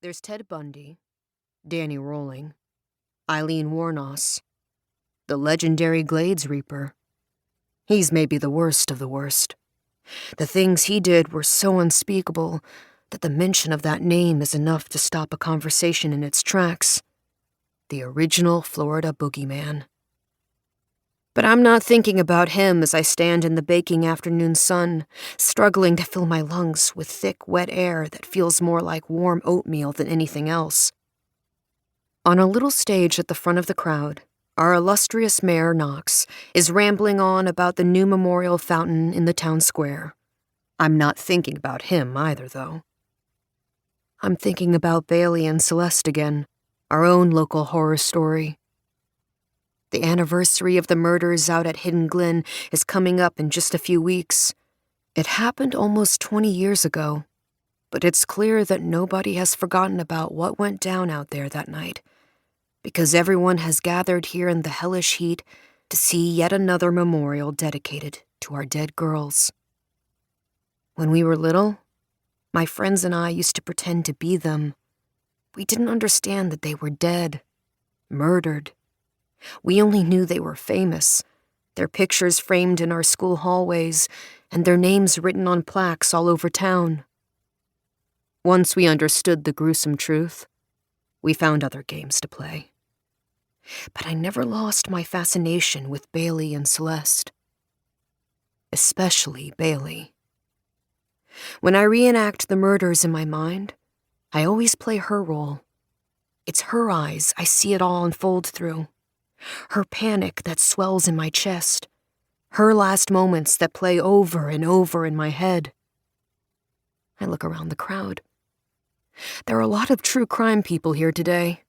There's Ted Bundy, Danny Rolling, Eileen Warnos, the legendary Glades Reaper. He's maybe the worst of the worst. The things he did were so unspeakable that the mention of that name is enough to stop a conversation in its tracks. The original Florida boogeyman. But I'm not thinking about him as I stand in the baking afternoon sun, struggling to fill my lungs with thick, wet air that feels more like warm oatmeal than anything else. On a little stage at the front of the crowd, our illustrious Mayor Knox is rambling on about the new memorial fountain in the town square. I'm not thinking about him either, though. I'm thinking about Bailey and Celeste again, our own local horror story. The anniversary of the murders out at Hidden Glen is coming up in just a few weeks. It happened almost 20 years ago, but it's clear that nobody has forgotten about what went down out there that night, because everyone has gathered here in the hellish heat to see yet another memorial dedicated to our dead girls. When we were little, my friends and I used to pretend to be them. We didn't understand that they were dead, murdered. We only knew they were famous, their pictures framed in our school hallways, and their names written on plaques all over town. Once we understood the gruesome truth, we found other games to play. But I never lost my fascination with Bailey and Celeste. Especially Bailey. When I reenact the murders in my mind, I always play her role. It's her eyes I see it all unfold through. Her panic that swells in my chest. Her last moments that play over and over in my head. I look around the crowd. There are a lot of true crime people here today.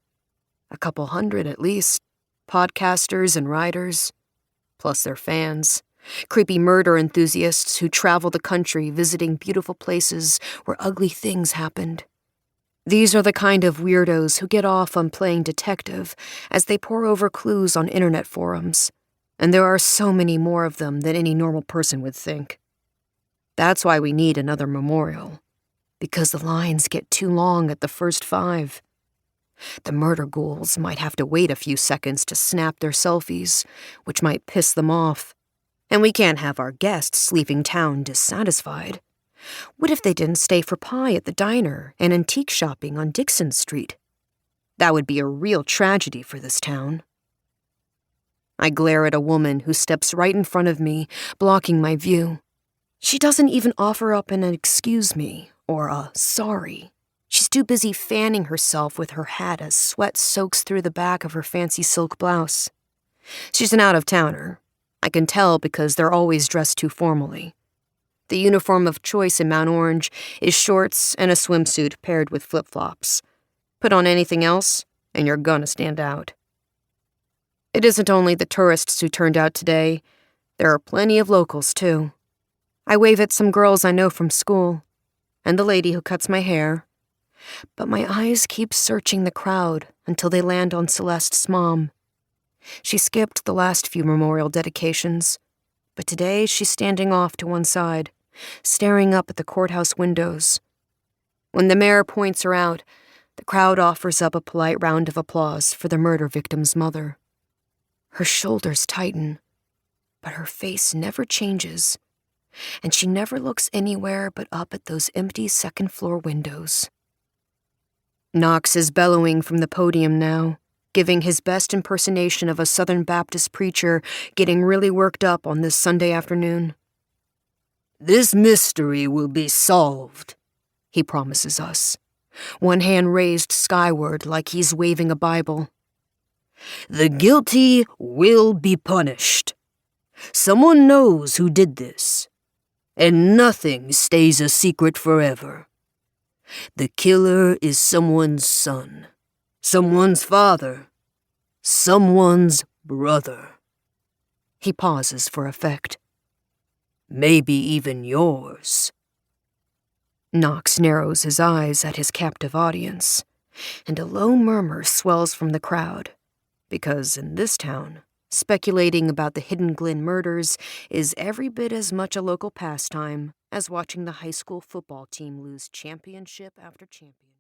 A couple hundred at least. Podcasters and writers. Plus their fans. Creepy murder enthusiasts who travel the country visiting beautiful places where ugly things happened. These are the kind of weirdos who get off on playing detective as they pore over clues on internet forums, and there are so many more of them than any normal person would think. That's why we need another memorial, because the lines get too long at the first 5. The murder ghouls might have to wait a few seconds to snap their selfies, which might piss them off, and we can't have our guests leaving town dissatisfied. What if they didn't stay for pie at the diner and antique shopping on Dixon Street? That would be a real tragedy for this town. I glare at a woman who steps right in front of me, blocking my view. She doesn't even offer up an excuse me or a sorry. She's too busy fanning herself with her hat as sweat soaks through the back of her fancy silk blouse. She's an out-of-towner. I can tell because they're always dressed too formally. The uniform of choice in Mount Orange is shorts and a swimsuit paired with flip-flops. Put on anything else, and you're gonna stand out. It isn't only the tourists who turned out today. There are plenty of locals, too. I wave at some girls I know from school, and the lady who cuts my hair. But my eyes keep searching the crowd until they land on Celeste's mom. She skipped the last few memorial dedications, but today she's standing off to one side, staring up at the courthouse windows. When the mayor points her out, the crowd offers up a polite round of applause for the murder victim's mother. Her shoulders tighten, but her face never changes, and she never looks anywhere but up at those empty second-floor windows. Knox is bellowing from the podium now, giving his best impersonation of a Southern Baptist preacher getting really worked up on this Sunday afternoon. "This mystery will be solved," he promises us, one hand raised skyward like he's waving a Bible. "The guilty will be punished. Someone knows who did this, and nothing stays a secret forever. The killer is someone's son, someone's father, someone's brother." He pauses for effect. "Maybe even yours." Knox narrows his eyes at his captive audience, and a low murmur swells from the crowd, because in this town, speculating about the Hidden Glen murders is every bit as much a local pastime as watching the high school football team lose championship after championship.